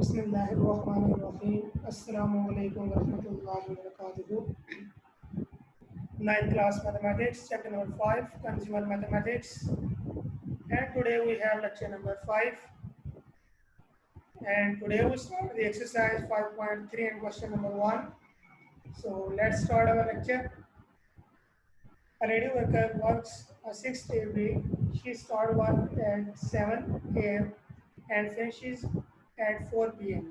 बिस्मिल्लाहिर्रहमानिर्रहीम अस्सलामु अलैकुम वरहमतुल्लाहि वबरकातुहू। Ninth class mathematics, chapter number 5, consumer mathematics, and today we have lecture number 5. And today we start the exercise 5.3 and question number 1. So let's start our lecture. A lady worker works a 6-day week. She starts work at 7 a.m. and finishes at 4 p.m.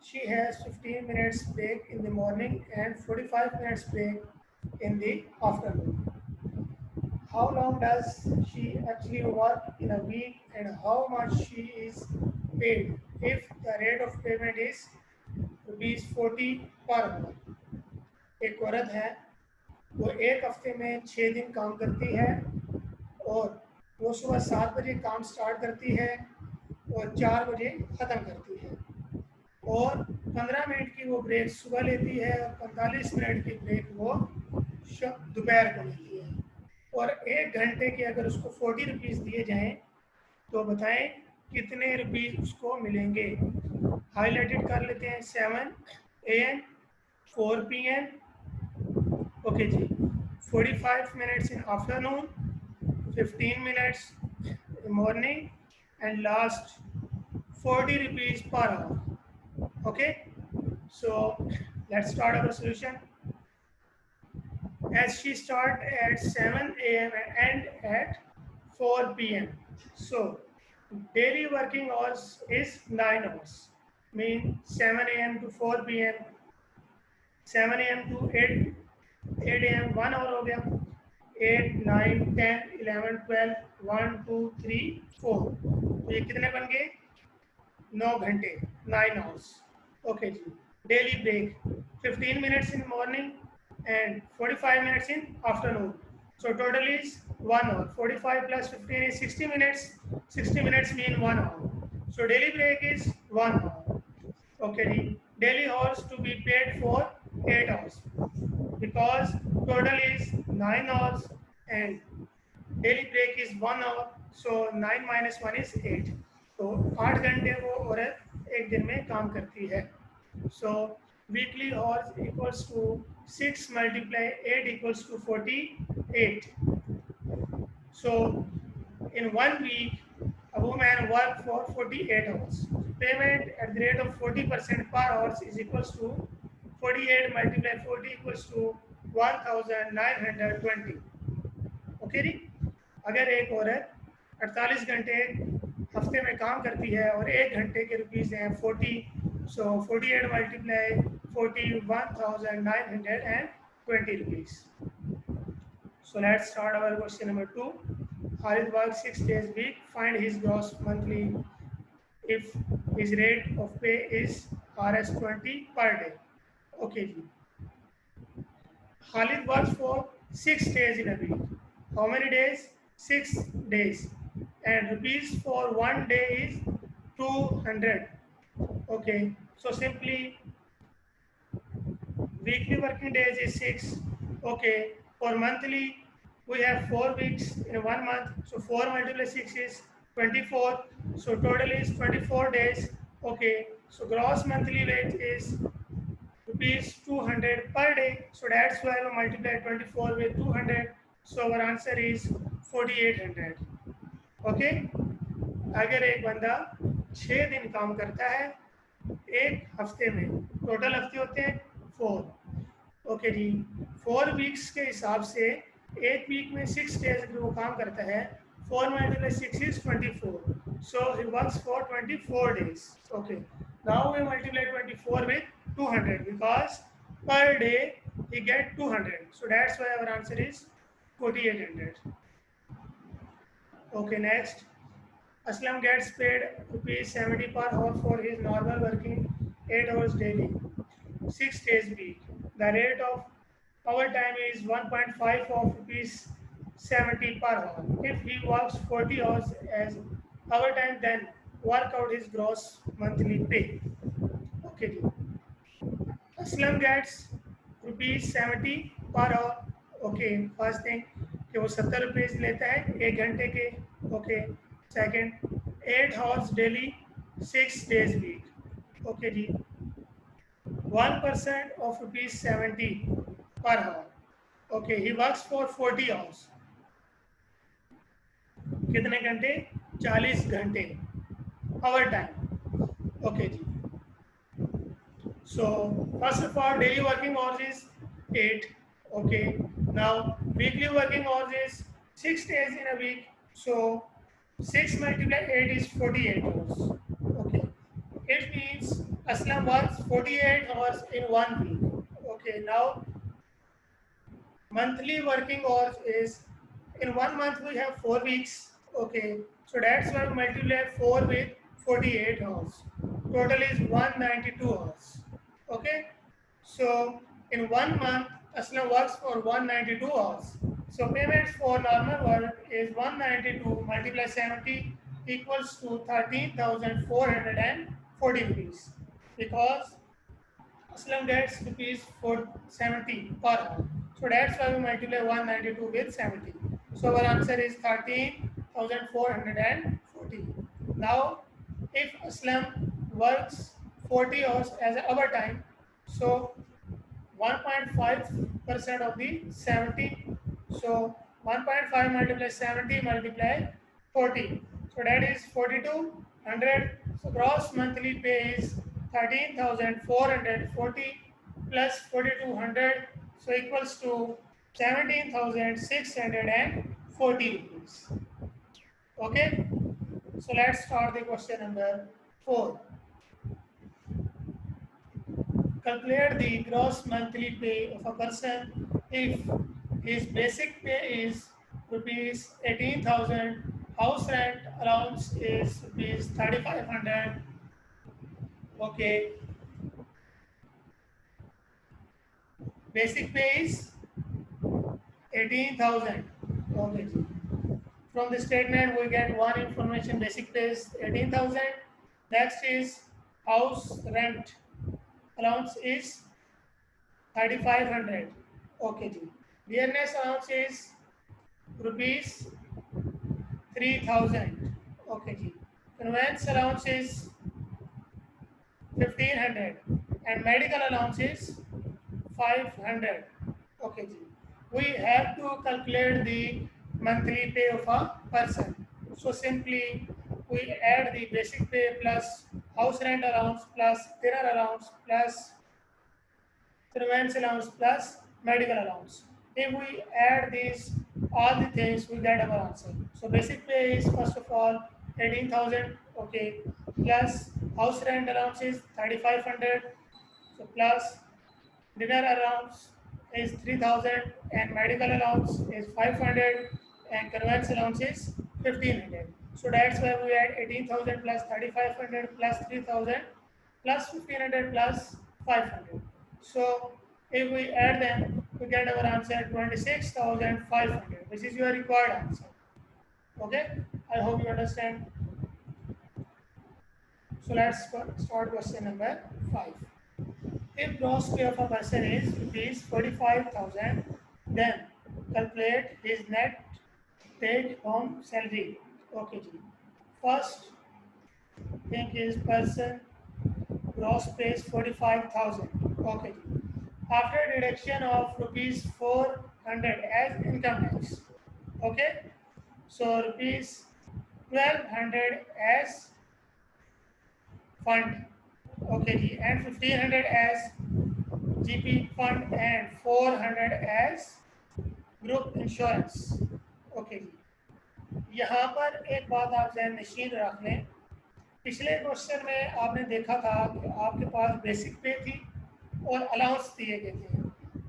She has 15 minutes break in the morning and 45 minutes break in the afternoon. How long does she actually work in a week and how much she is paid if the rate of payment is rupees 40 per hour? एक औरत है, वो एक हफ्ते में 6 दिन काम करती है और वो सुबह 7 बजे काम स्टार्ट करती है और 4 बजे ख़त्म करती है और 15 मिनट की वो ब्रेक सुबह लेती है और 45 मिनट की ब्रेक वो दोपहर को लेती है और 1 घंटे के अगर उसको 40 रुपीज़ दिए जाएं तो बताएं कितने रुपीज़ उसको मिलेंगे। हाईलाइटेड कर लेते हैं 7 AM 4 PM, ओके जी। 45 minutes in afternoon, 15 minutes in morning, and last 40 rupees per hour. Okay, so let's start our solution. As she start at 7 a.m. and end at 4 p.m. So daily working hours is 9 hours. Mean 7 a.m. to 4 p.m. 7 a.m. to 8 a.m. 1 hour हो गया। 8, 9, 10, 11, 12, 1, 2, 3, 4, तो ये कितने बन गए? 9 घंटे, 9 hours. Okay जी। Daily break 15 minutes in morning and 45 minutes in afternoon. So total is 1 hour. 45 plus 15 is 60 minutes. 60 minutes mean 1 hour. So daily break is 1 hour. Okay जी। Daily hours to be paid for 8 hours. Because total is 9 hours and daily break is 1 hour, so 9 minus 1 is 8. तो 8 घंटे वो औरत एक दिन में काम करती है। So weekly hours equals to 6 multiply 8 equals to 48. So in 1 week a woman work for 48 hours. Payment at the rate of 40% per hour is equals to 48 multiply 40 equals to 1920. Okay जी। अगर एक औरत 48 घंटे हफ्ते में काम करती है और 1 घंटे के रुपीज़ हैं 40, सो 48 multiply 40 1920 rupees. So let's start our question number 2. Khalid works 6 days a week. Find his gross monthly if his rate of pay is Rs20 per day. Okay जी। Khalid works for 6 days in a week. How many days? 6 days. And rupees for 1 day is 200. Okay, so simply weekly working days is 6. Okay, for monthly we have 4 weeks in 1 month. So 4 multiplied 6 is 24. So total is 24 days. Okay, so gross monthly wage is rupees 200 per day. So that's why we multiply 24 with 200. So our answer is 4800. Okay. अगर एक बंदा 6 दिन काम करता है एक हफ्ते में, टोटल हफ्ते होते हैं 4। ओके जी। 4 वीक्स के हिसाब से एक वीक में 6 डेज अगर वो काम करता है, 4 multiplied by 6 is 24. So he works for 24 days. Okay. Now we multiply 24 with 200 because per day he get 200. So that's why our answer is 4800. Okay, next. Aslam gets paid rupees 70 per hour for his normal working 8 hours daily, 6 days a week. The rate of overtime is 1.5 of rupees 70 per hour. If he works 40 hours as overtime, then work out his gross monthly pay. Okay. Aslam gets rupees 70 per hour. Okay, first thing कि वो 70 rupees लेता है 1 घंटे के। Okay. Second, 8 hours daily 6 days week. Okay जी, 1% of rupees 70 per hour. Okay, he works for 40 hours. कितने घंटे? 40 घंटे, आवर टाइम. ओके जी. So first of all, daily working hours is 8. Okay. Now weekly working hours is 6 days in a week. So 6 multiplied 8 is 48 hours. Okay. It means Aslam works 48 hours in 1 week. Okay. Now monthly working hours is in 1 month we have 4 weeks. Okay. So that's why we multiply 4 with 48 hours. Total is 192 hours. Okay, so in 1 month, Aslam works for 192 hours. So payments for normal work is 192 multiplied 70 equals to 13,440 rupees, because Aslam gets rupees for 70 per hour. So that's why we multiply 192 with 70. So our answer is 13,440. Now, if Aslam works 40 hours as overtime, so 1.5% of the 70. So 1.5 multiply 70 multiply 40. So that is 4200. So gross monthly pay is 13,440 plus 4200. So equals to 17,640 rupees. Okay. So let's start the question number 4. Calculate the gross monthly pay of a person if his basic pay is rupees 18,000, house rent allowance is rupees 3,500. Okay, basic pay is 18,000. Okay, from the statement we get one information: basic pay is 18,000. Next is house rent allowance is 3,500. Okay, ji. Dearness allowance is rupees 3,000. Okay, ji. Conveyance allowance is 1,500 and medical allowance is 500. Okay, ji. We have to calculate the monthly pay of a person. So simply we add the basic pay plus house rent allowance plus dinner allowance plus conveyance allowance plus medical allowance. If we add these all the things, we get our answer. So basic pay is first of all 18,000, okay, plus house rent allowance is 3,500, so plus dinner allowance is 3,000 and medical allowance is 500 and conveyance allowance is 1,500. So that's why we add 18,000 plus 3,500 plus 3,000 plus 1,500 plus 500. So if we add them, we get our answer 26,500. This is your required answer. Okay, I hope you understand. So let's start question number 5. If gross pay of a person is rupees 45,000, then calculate his net take home salary. Okay, ji. First thing is person gross pay is 45,000. Okay, ji. After deduction of rupees 400 as income tax. Okay, so rupees 1,200 as fund. Okay, ji. And 1,500 as GP fund and 400 as group insurance. Okay जी, यहाँ पर एक बात आप ज़हन नशीन रख लें. पिछले क्वेश्चन में आपने देखा था कि आपके पास बेसिक पे थी और अलाउंस दिए गए थे.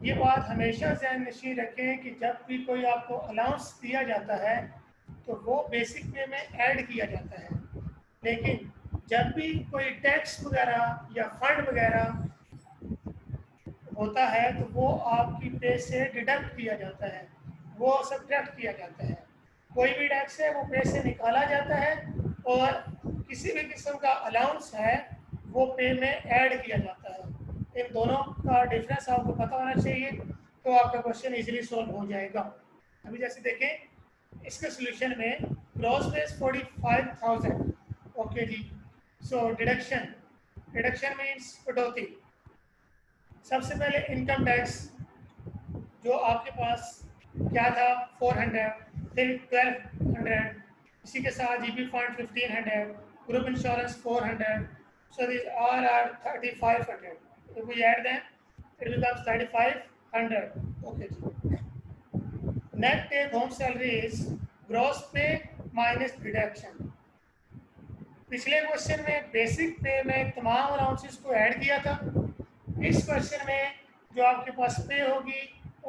ये बात हमेशा ज़हन नशीन रखें कि जब भी कोई आपको अलाउंस दिया जाता है तो वो बेसिक पे में ऐड किया जाता है, लेकिन जब भी कोई टैक्स वगैरह या फंड वगैरह होता है तो वो आपकी पे से डिडक्ट किया जाता है, वो सब्ट्रैक्ट किया जाता है. कोई भी टैक्स है वो पे से निकाला जाता है और किसी भी किस्म का अलाउंस है वो पे में ऐड किया जाता है. इन दोनों का डिफरेंस आपको पता होना चाहिए तो आपका क्वेश्चन इजीली सॉल्व हो जाएगा. अभी जैसे देखें इसके सोल्यूशन में ग्रॉस बेस 45,000. ओके जी, सो डिडक्शन डिडक्शन मीन्स कटौती। सबसे पहले इनकम टैक्स जो आपके पास क्या था 400, फिर 1200, इसी के साथ GP fund 1500, group insurance 400, so these all are 3500. If we add them, it becomes 3500. Okay. Net take home salary is gross pay minus deduction. पिछले क्वेश्चन में बेसिक पे में तमाम अलाउंसेस को ऐड किया था। इस क्वेश्चन में जो आपके पास पे होगी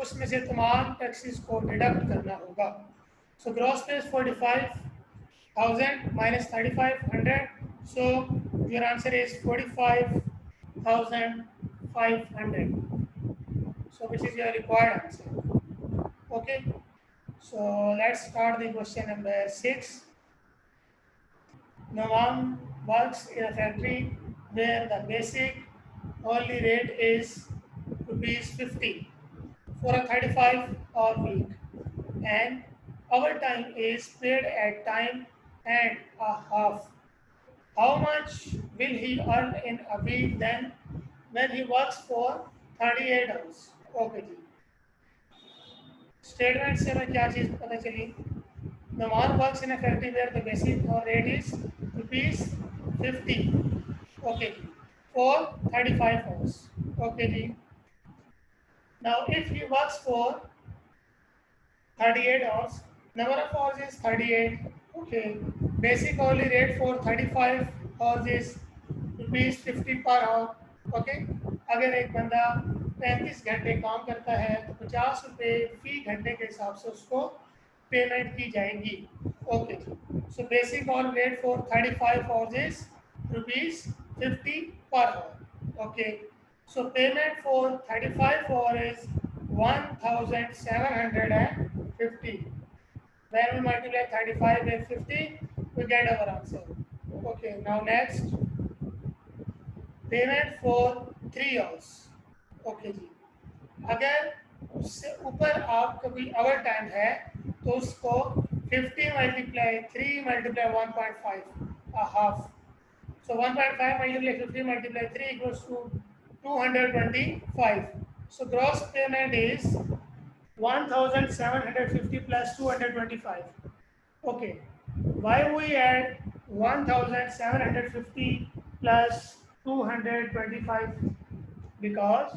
उसमें से तमाम टैक्सेस को डिडक्ट करना होगा। सो ग्रॉस पे is 45,000 minus 3500, so your answer is 45,500, so which is your required answer. Okay, so let's start the question number 6. Nawam works in a factory where the basic hourly rate is ₹50 for a 35-hour week, and overtime is paid at time and a half. How much will he earn in a week then when he works for 38 hours? Okay जी, statement से हमें क्या चीज़ पता चली? The man works in a factory where the basic rate is ₹50. Okay, for 35 hours. Okay, ji. Now, if he works for 38 hours, number of hours is 38. Okay, basic hourly rate for 35 hours is ₹50 per hour. Okay, अगर एक बंदा 35 घंटे काम करता है तो ₹50 फी घंटे के हिसाब से उसको पेमेंट की जाएगी। Okay, so basic on rate for 35 hours is ₹50 per hour. Okay, so payment for 35 hours is 1,750. When we multiply 35 with 50, we get our answer. Okay, now next, payment for 3 hours. Okay जी, अगर उससे ऊपर आपका कोई our time है तो उसको 50 multiply 3 multiply 1.5 half, so 1.5 multiply 50 multiply 3 equals to 225. So gross payment is 1,750 plus 225. Okay, why we add 1,750 plus 225? because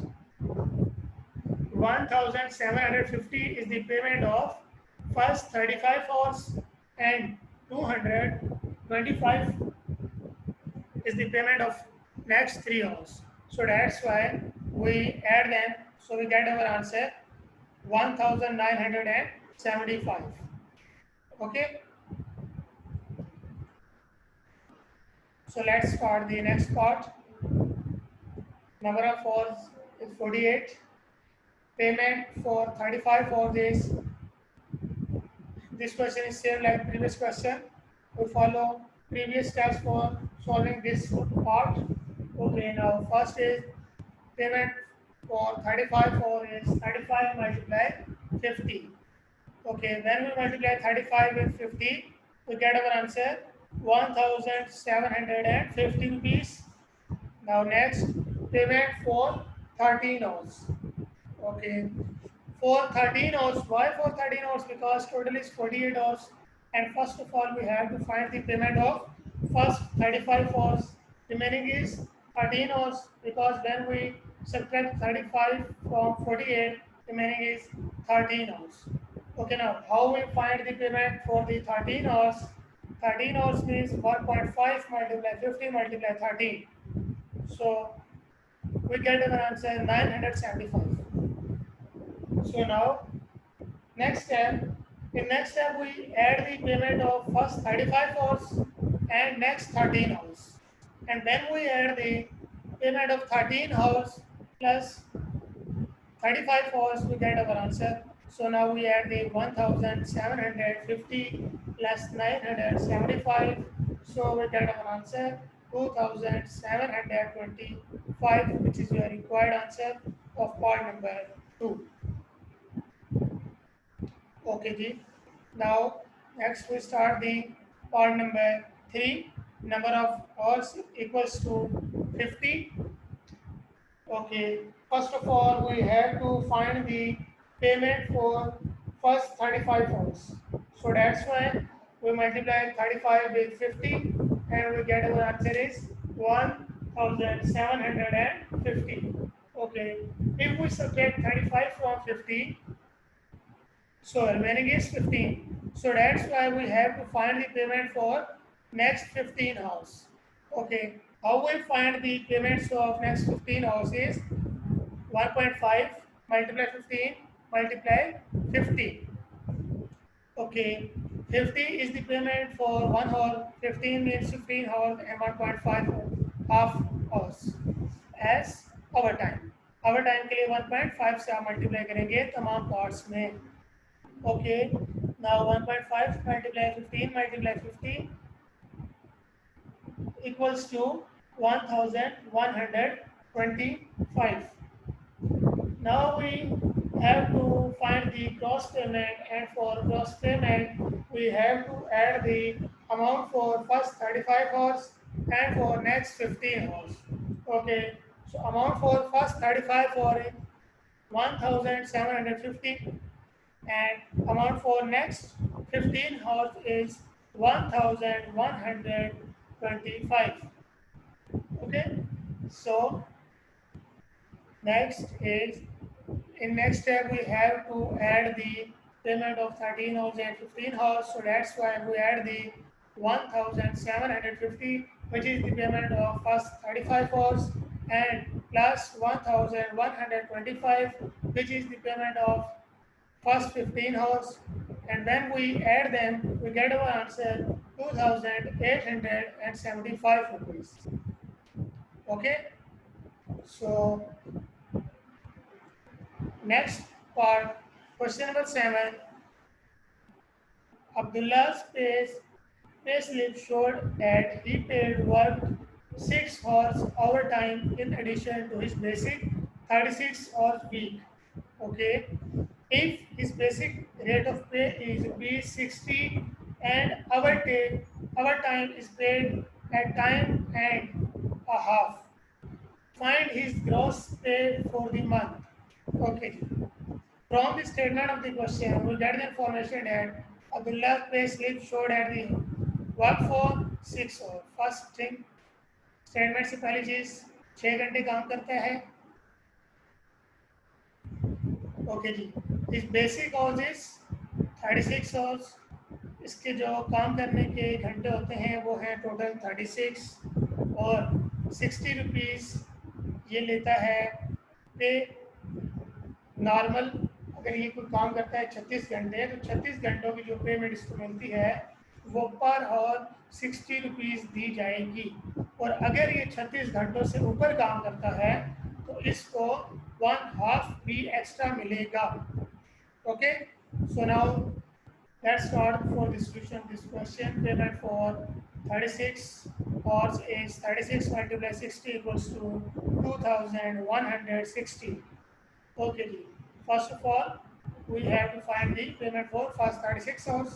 1,750 is the payment of first 35 hours and 225 is the payment of next 3 hours. So that's why we add them, so we get our answer 1,975. Okay, so let's start the next part. Number of hours is 48. Payment for 35 hours is, this question is same like previous question. We follow previous steps for solving this part. Okay, now first is payment for 35 hours is 35 multiply 50. Okay, when we multiply 35 with 50, we get our answer 1,750 rupees. Now next, payment for 13 hours. Okay, for 13 hours. Why for 13 hours? Because total is 48 hours, and first of all we have to find the payment of first 35 hours. Remaining is 13 hours, because when we subtract 35 from 48, remaining is 13 hours. Okay, now how we find the payment for the 13 hours? 13 hours means 1.5 multiply 50 multiply 13. So we get an answer 975. So now next step, in next step we add the payment of first 35 hours and next 13 hours, and then we add the payment of 13 hours plus 35 hours, we get our answer. So now we add the 1,750 plus 975, so we get our answer 2,725, which is your required answer of part number 2. Okay ji. Now next we start the part number 3. Number of hours equals to 50. Okay, first of all, we have to find the payment for first 35 hours. So that's why we multiply 35 with 50 and we get our answer is 1750. Okay, if we subtract 35 from 50, so remaining is 15. So that's why we have to find the payment for next 15 hours. Okay, how we find the payments of next 15 hours is 1.5 multiply 15 multiply 50. Okay, 50 is the payment for 1 hour, 15 means 15 hours and 1.5 half hours as our time. our time के लिए 1.5 से आप multiply करेंगे तमाम parts में. Okay, now 1.5 multiply 15 multiply 50 equals to 1125. Now we have to find the gross payment, and for gross payment we have to add the amount for first 35 hours and for next 15 hours. Okay, so amount for first 35 for 1750 and amount for next 15 hours is 1125. Okay, so next is in next step we have to add the payment of 13 hours and 15 hours, so that's why we add the 1750, which is the payment of first 35 hours, and plus 1125, which is the payment of first 15 hours, and when we add them we get our answer 2875 rupees. Okay, so next part, question number 7. Abdullah's payslip showed that he paid work 6 hours overtime in addition to his basic 36 hours week. Okay, if his basic rate of pay is rupees 60 and our time is paid at time and a half, find his gross pay for the month. Okay. From the statement of the question, we get the information that Abdullah's pay slip showed at the work for 6 hours. First thing, statement से पहली चीज 6 घंटे काम करता है. Okay जी, इस basic hours is 36 hours. इसके जो काम करने के घंटे होते हैं वो हैं टोटल 36 और 60 रुपीज़ ये लेता है पे नॉर्मल. अगर ये कोई काम करता है 36 घंटे तो 36 घंटों की जो पेमेंट इसको मिलती है वो पर आवर 60 रुपीज़ दी जाएगी. और अगर ये 36 घंटों से ऊपर काम करता है तो इसको 1/2 भी एक्स्ट्रा मिलेगा. Okay, so now let's start for the solution of this question. Payment for 36 hours is 36 multiplied 60 equals to 2160. Okay, first of all we have to find the payment for first 36 hours.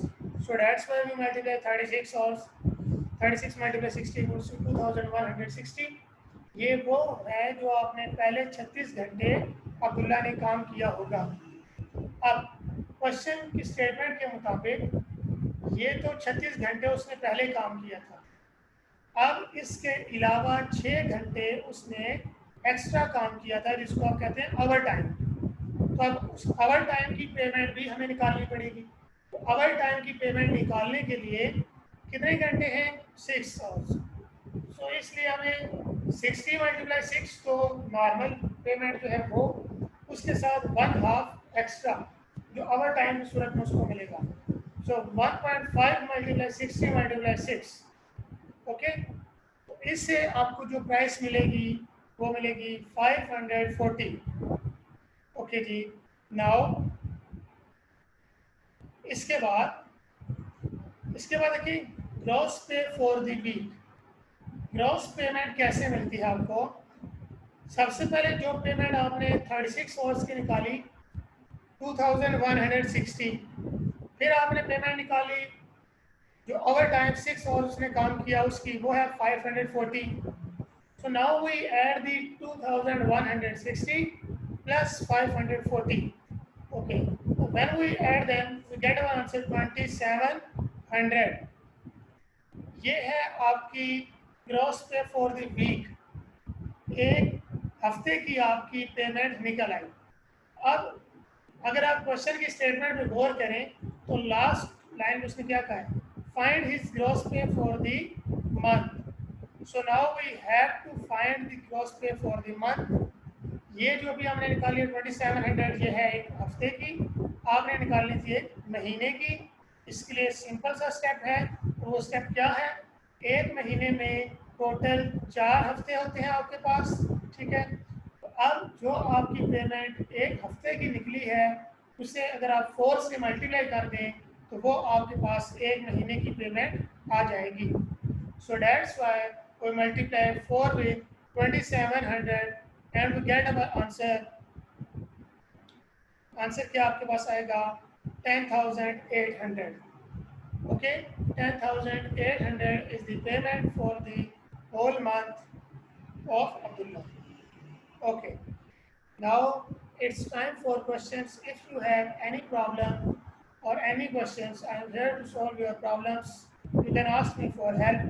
So that's why we multiply 36 hours. 36 multiplied 60 equals to 2160. ये वो है जो आपने पहले 36 घंटे अब्दुल्ला ने काम किया होगा. अब क्वेश्चन की स्टेटमेंट के मुताबिक ये तो 36 घंटे उसने पहले काम किया था. अब इसके अलावा 6 घंटे उसने एक्स्ट्रा काम किया था जिसको आप कहते हैं ओवर टाइम. तो अब उस ओवर टाइम की पेमेंट भी हमें निकालनी पड़ेगी. तो ओवर टाइम की पेमेंट निकालने के लिए कितने घंटे हैं? 6 आवर्स. सो इसलिए हमें 60 multiplied 6 तो नॉर्मल पेमेंट जो है वो, उसके साथ 1/2 एक्स्ट्रा जो ओवर टाइम की सूरत में उसको मिलेगा. सो 1.5 multiplied 60 multiplied 6. ओके, तो इससे आपको जो प्राइस मिलेगी वो मिलेगी 540. ओके जी, नाउ इसके बाद देखिए gross pay for the week. Gross payment कैसे मिलती है आपको? सबसे पहले जो पेमेंट आपने 36 आवर्स की निकाली 2160. फिर आपने पेमेंट निकाली जो ओवर टाइम 6 आवर्स उसने काम किया उसकी, वो है 540. So now we add the 2160 plus 540. Okay, so when we add them, we get our answer 2700. ये है आपकी gross pay for the week, एक हफ्ते की आपकी पेमेंट निकल आई। अब अगर आप क्वेश्चन की स्टेटमेंट में गौर करें तो लास्ट लाइन में उसने क्या कहा है, find his gross pay for the month. So now we have to find the gross pay for the month. ये जो भी हमने निकाली है 2700, ये है एक हफ्ते की, आपने निकालनी थी एक महीने की। इसके लिए सिंपल सा स्टेप है, तो वो स्टेप क्या है, एक महीने में टोटल 4 हफ्ते होते हैं आपके पास, ठीक है। तो अब जो आपकी पेमेंट एक हफ्ते की निकली है, उसे अगर आप 4 से मल्टीप्लाई कर दें तो वो आपके पास एक महीने की पेमेंट आ जाएगी। So that's why we multiply 4 with 2700 and we get our answer. Answer क्या आपके पास आएगा, 10,800। okay, 10,800 is the payment for the whole month of Abdullah. Okay, now it's time for questions. If you have any problem or any questions, I am here to solve your problems. You can ask me for help.